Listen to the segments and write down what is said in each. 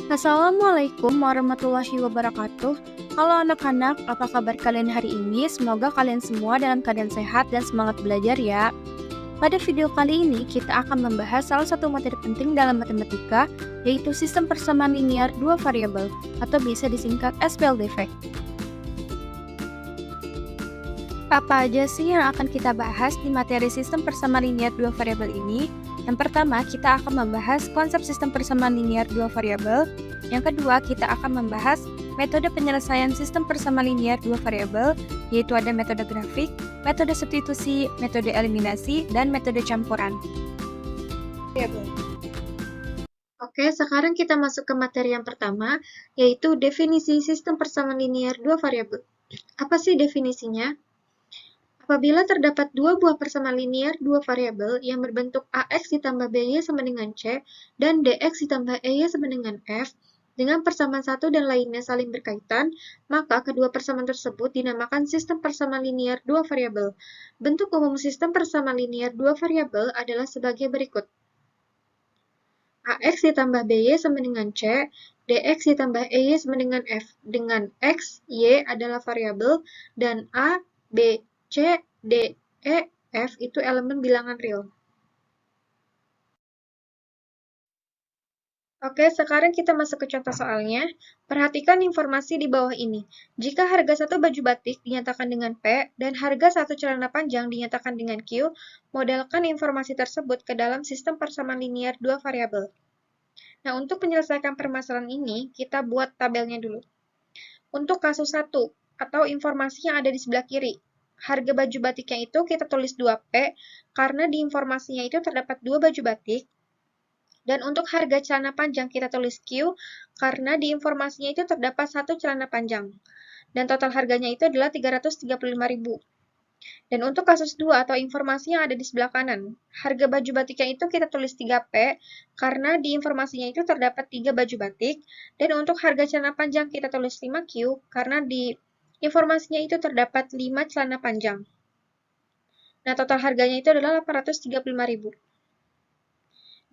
Assalamualaikum warahmatullahi wabarakatuh. Halo anak-anak, apa kabar kalian hari ini? Semoga kalian semua dalam keadaan sehat dan semangat belajar ya. Pada video kali ini, kita akan membahas salah satu materi penting dalam matematika, yaitu sistem persamaan linear dua variabel, atau bisa disingkat SPLDV. Apa aja sih yang akan kita bahas di materi sistem persamaan linear dua variabel ini? Yang pertama, kita akan membahas konsep sistem persamaan linear dua variabel. Yang kedua, kita akan membahas metode penyelesaian sistem persamaan linear dua variabel, yaitu ada metode grafik, metode substitusi, metode eliminasi, dan metode campuran. Oke, sekarang kita masuk ke materi yang pertama, yaitu definisi sistem persamaan linear dua variabel. Apa sih definisinya? Apabila terdapat dua buah persamaan linear dua variabel yang berbentuk AX ditambah BY sama dengan C dan DX ditambah EY sama dengan F, dengan persamaan satu dan lainnya saling berkaitan, maka kedua persamaan tersebut dinamakan sistem persamaan linear dua variabel. Bentuk umum sistem persamaan linear dua variabel adalah sebagai berikut. AX ditambah BY sama dengan C, DX ditambah EY sama dengan F, dengan X, Y adalah variabel, dan A, B, C, D, E, F itu elemen bilangan real. Oke, sekarang kita masuk ke contoh soalnya. Perhatikan informasi di bawah ini. Jika harga satu baju batik dinyatakan dengan P dan harga satu celana panjang dinyatakan dengan Q, modelkan informasi tersebut ke dalam sistem persamaan linear dua variabel. Nah, untuk menyelesaikan permasalahan ini, kita buat tabelnya dulu. Untuk kasus 1, atau informasi yang ada di sebelah kiri, harga baju batiknya itu kita tulis 2P, karena di informasinya itu terdapat 2 baju batik. Dan untuk harga celana panjang kita tulis Q, karena di informasinya itu terdapat 1 celana panjang. Dan total harganya itu adalah 335.000. Dan untuk kasus 2 atau informasi yang ada di sebelah kanan, harga baju batiknya itu kita tulis 3P, karena di informasinya itu terdapat 3 baju batik, dan untuk harga celana panjang kita tulis 5Q, karena di informasinya itu terdapat 5 celana panjang. Nah, total harganya itu adalah 835.000.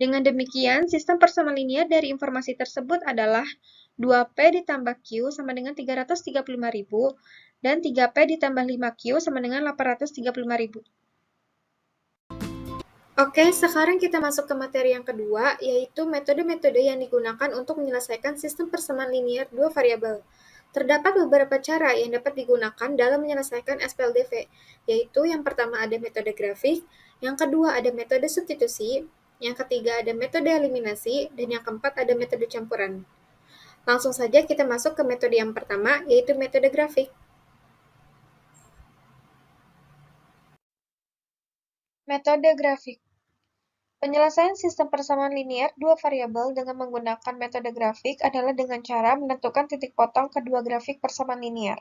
Dengan demikian, sistem persamaan linear dari informasi tersebut adalah 2P ditambah Q sama dengan 335.000, dan 3P ditambah 5Q sama dengan 835.000. Oke, sekarang kita masuk ke materi yang kedua, yaitu metode-metode yang digunakan untuk menyelesaikan sistem persamaan linear dua variabel. Terdapat beberapa cara yang dapat digunakan dalam menyelesaikan SPLDV, yaitu yang pertama ada metode grafik, yang kedua ada metode substitusi, yang ketiga ada metode eliminasi, dan yang keempat ada metode campuran. Langsung saja kita masuk ke metode yang pertama, yaitu metode grafik. Metode grafik. Penyelesaian sistem persamaan linear dua variabel dengan menggunakan metode grafik adalah dengan cara menentukan titik potong kedua grafik persamaan linear.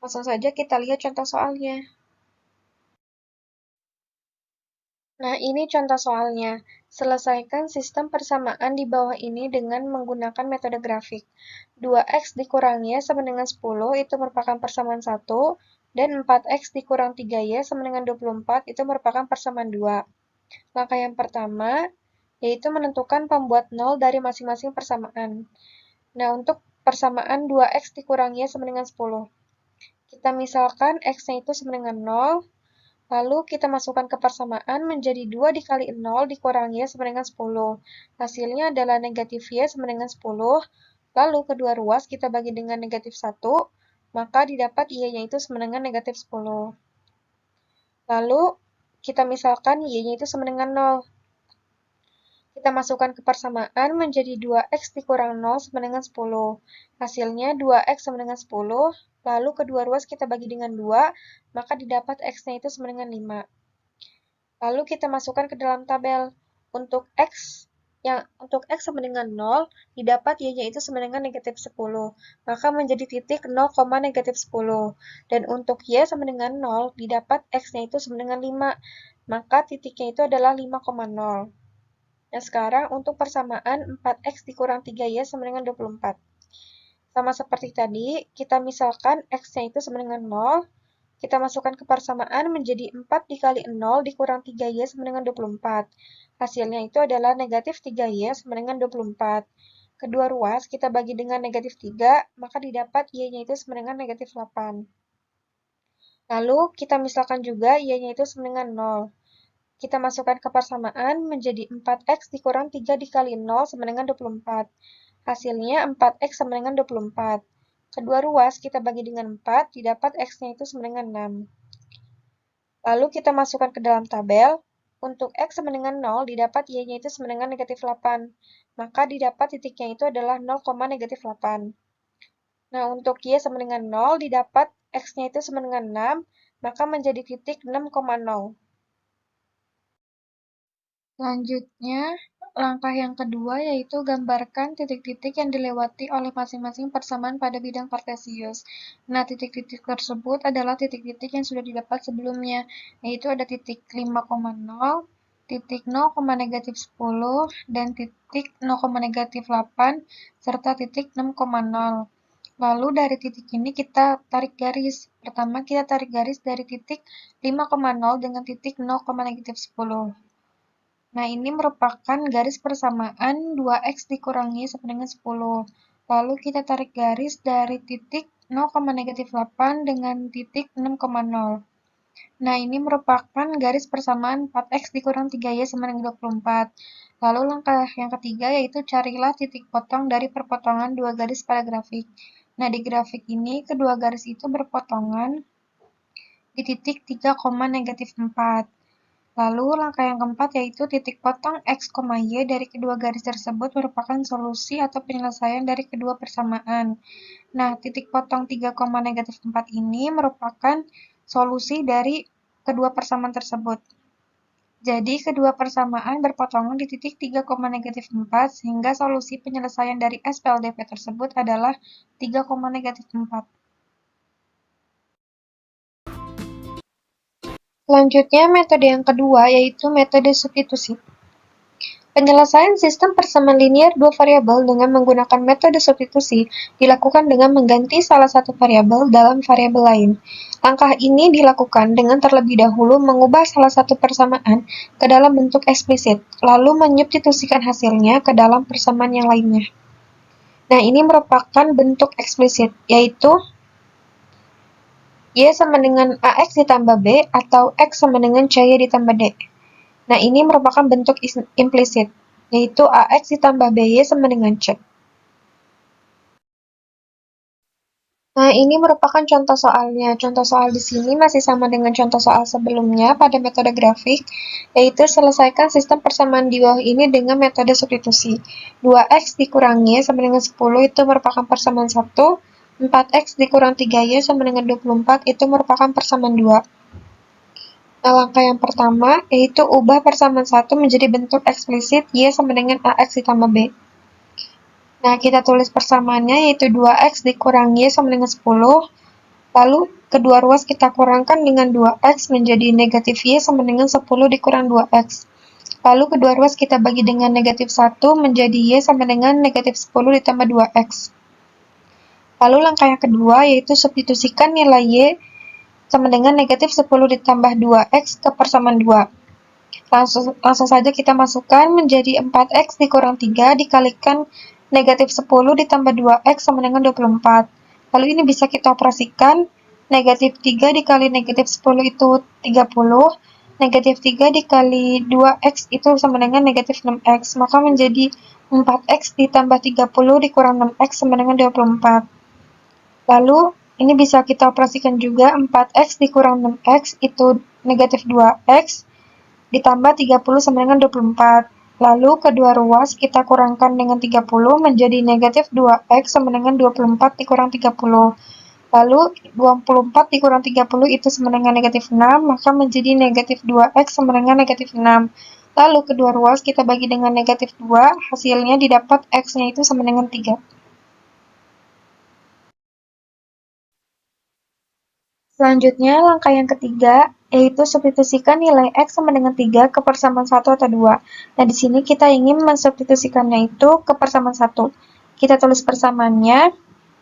Langsung saja kita lihat contoh soalnya. Nah, ini contoh soalnya. Selesaikan sistem persamaan di bawah ini dengan menggunakan metode grafik. 2x dikurangi y sama dengan 10 itu merupakan persamaan 1, dan 4x dikurang 3y sama dengan 24 itu merupakan persamaan 2. Langkah yang pertama, yaitu menentukan pembuat 0 dari masing-masing persamaan. Nah, untuk persamaan 2x dikurangi y sama dengan 10. Kita misalkan x-nya itu sama dengan 0, lalu kita masukkan ke persamaan menjadi 2 dikali 0 dikurangi y sama dengan 10. Hasilnya adalah negatif y sama dengan 10, lalu kedua ruas kita bagi dengan negatif 1, maka didapat y-nya itu sama dengan negatif 10. Lalu, kita misalkan y-nya itu sama dengan 0. Kita masukkan ke persamaan menjadi 2x dikurang 0 sama dengan 10. Hasilnya 2x sama dengan 10, lalu kedua ruas kita bagi dengan 2, maka didapat x-nya itu sama dengan 5. Lalu kita masukkan ke dalam tabel. Untuk x sama dengan 0, didapat y-nya itu sama dengan negatif 10. Maka menjadi titik 0, negatif 10. Dan untuk y sama dengan 0, didapat x-nya itu sama dengan 5. Maka titiknya itu adalah 5,0. Nah, sekarang untuk persamaan 4x dikurang 3y sama dengan 24. Sama seperti tadi, kita misalkan x-nya itu sama dengan 0, kita masukkan ke persamaan menjadi 4 dikali 0 dikurang 3y sama dengan 24. Hasilnya itu adalah negatif 3y sama dengan 24. kedua ruas kita bagi dengan negatif 3, maka didapat Y-nya itu sama dengan negatif 8. Lalu kita misalkan juga Y-nya itu sama dengan 0. Kita masukkan ke persamaan menjadi 4X dikurang 3 dikali 0 sama dengan 24. Hasilnya 4X sama dengan 24. Kedua ruas kita bagi dengan 4, didapat X-nya itu sama dengan 6. Lalu kita masukkan ke dalam tabel. Untuk X sama dengan 0, didapat Y-nya itu sama dengan negatif 8. Maka didapat titiknya itu adalah 0, negatif 8. Nah, untuk Y sama dengan 0, didapat X-nya itu sama dengan 6, maka menjadi titik 6,0. Selanjutnya, langkah yang kedua yaitu gambarkan titik-titik yang dilewati oleh masing-masing persamaan pada bidang kartesius. Nah, titik-titik tersebut adalah titik-titik yang sudah didapat sebelumnya, yaitu ada titik 5,0, titik 0, negatif 10, dan titik 0, negatif 8, serta titik 6,0. Lalu dari titik ini kita tarik garis. Pertama kita tarik garis dari titik 5,0 dengan titik 0, negatif 10. Nah, ini merupakan garis persamaan 2X dikurangi sama dengan 10. Lalu kita tarik garis dari titik 0, negatif 8 dengan titik 6,0. Nah, ini merupakan garis persamaan 4X dikurang 3Y sama dengan 24. Lalu langkah yang ketiga yaitu carilah titik potong dari perpotongan dua garis pada grafik. Nah, di grafik ini kedua garis itu berpotongan di titik 3, negatif 4. Lalu langkah yang keempat yaitu titik potong X, Y dari kedua garis tersebut merupakan solusi atau penyelesaian dari kedua persamaan. Nah, titik potong 3, negatif 4 ini merupakan solusi dari kedua persamaan tersebut. Jadi, kedua persamaan berpotongan di titik 3, negatif 4, sehingga solusi penyelesaian dari SPLDV tersebut adalah 3, negatif 4. Selanjutnya, metode yang kedua yaitu metode substitusi. Penyelesaian sistem persamaan linear dua variabel dengan menggunakan metode substitusi dilakukan dengan mengganti salah satu variabel dalam variabel lain. Langkah ini dilakukan dengan terlebih dahulu mengubah salah satu persamaan ke dalam bentuk eksplisit, lalu menyubstitusikan hasilnya ke dalam persamaan yang lainnya. Nah, ini merupakan bentuk eksplisit, yaitu Y sama dengan AX ditambah B atau X sama dengan CY ditambah D. Nah, ini merupakan bentuk implisit, yaitu AX ditambah BY sama dengan C. Nah, ini merupakan contoh soalnya. Contoh soal di sini masih sama dengan contoh soal sebelumnya pada metode grafik, yaitu selesaikan sistem persamaan di bawah ini dengan metode substitusi. 2X dikurangi sama dengan 10 itu merupakan persamaan 1, 4X dikurang 3Y sama dengan 24 itu merupakan persamaan 2. Nah, langkah yang pertama yaitu ubah persamaan 1 menjadi bentuk eksplisit Y sama dengan AX ditambah B. Nah, kita tulis persamaannya yaitu 2X dikurang Y sama dengan 10. Lalu, kedua ruas kita kurangkan dengan 2X menjadi negatif Y sama dengan 10 dikurang 2X. Lalu, kedua ruas kita bagi dengan negatif 1 menjadi Y sama dengan negatif 10 ditambah 2X. Lalu, langkah yang kedua yaitu substitusikan nilai Y sama dengan negatif 10 ditambah 2X ke persamaan 2. Langsung saja kita masukkan menjadi 4X dikurang 3 dikalikan negatif 10 ditambah 2X sama dengan 24. Lalu ini bisa kita operasikan, negatif 3 dikali negatif 10 itu 30, negatif 3 dikali 2X itu sama dengan negatif 6X, maka menjadi 4X ditambah 30 dikurang 6X sama dengan 24. Lalu ini bisa kita operasikan juga, 4X dikurang 6X itu negatif 2X, ditambah 30 sama dengan 24. Lalu kedua ruas kita kurangkan dengan 30 menjadi negatif 2X sama dengan 24 dikurang 30. Lalu 24 dikurang 30 itu sama dengan negatif 6, maka menjadi negatif 2X sama dengan negatif 6. Lalu kedua ruas kita bagi dengan negatif 2, hasilnya didapat X-nya itu sama dengan 3. Selanjutnya, langkah yang ketiga, yaitu substitusikan nilai X sama dengan 3 ke persamaan 1 atau 2. Nah, di sini kita ingin mensubstitusikannya itu ke persamaan 1. Kita tulis persamaannya,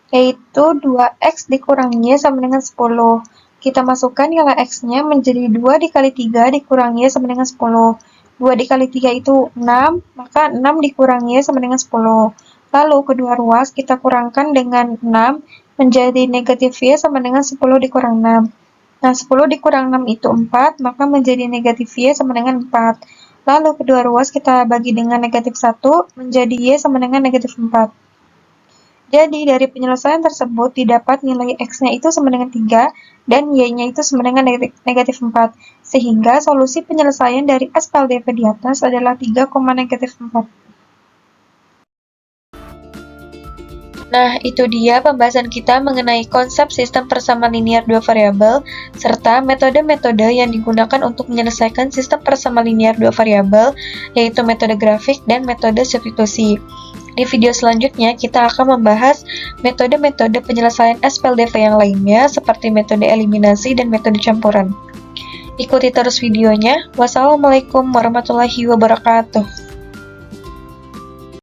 yaitu 2X dikurang Y sama dengan 10. Kita masukkan nilai X-nya menjadi 2 dikali 3 dikurang Y sama dengan 10. 2 dikali 3 itu 6, maka 6 dikurang Y sama dengan 10. Lalu kedua ruas kita kurangkan dengan 6, menjadi negatif Y sama dengan 10 dikurang 6. Nah, 10 dikurang 6 itu 4, maka menjadi negatif Y sama dengan 4. Lalu kedua ruas kita bagi dengan negatif 1, menjadi Y sama dengan negatif 4. Jadi, dari penyelesaian tersebut didapat nilai X-nya itu sama dengan 3 dan Y-nya itu sama dengan negatif 4. Sehingga solusi penyelesaian dari SPLDV di atas adalah 3, negatif 4. Nah, itu dia pembahasan kita mengenai konsep sistem persamaan linear dua variabel, serta metode-metode yang digunakan untuk menyelesaikan sistem persamaan linear dua variabel, yaitu metode grafik dan metode substitusi. Di video selanjutnya, kita akan membahas metode-metode penyelesaian SPLDV yang lainnya, seperti metode eliminasi dan metode campuran. Ikuti terus videonya. Wassalamualaikum warahmatullahi wabarakatuh.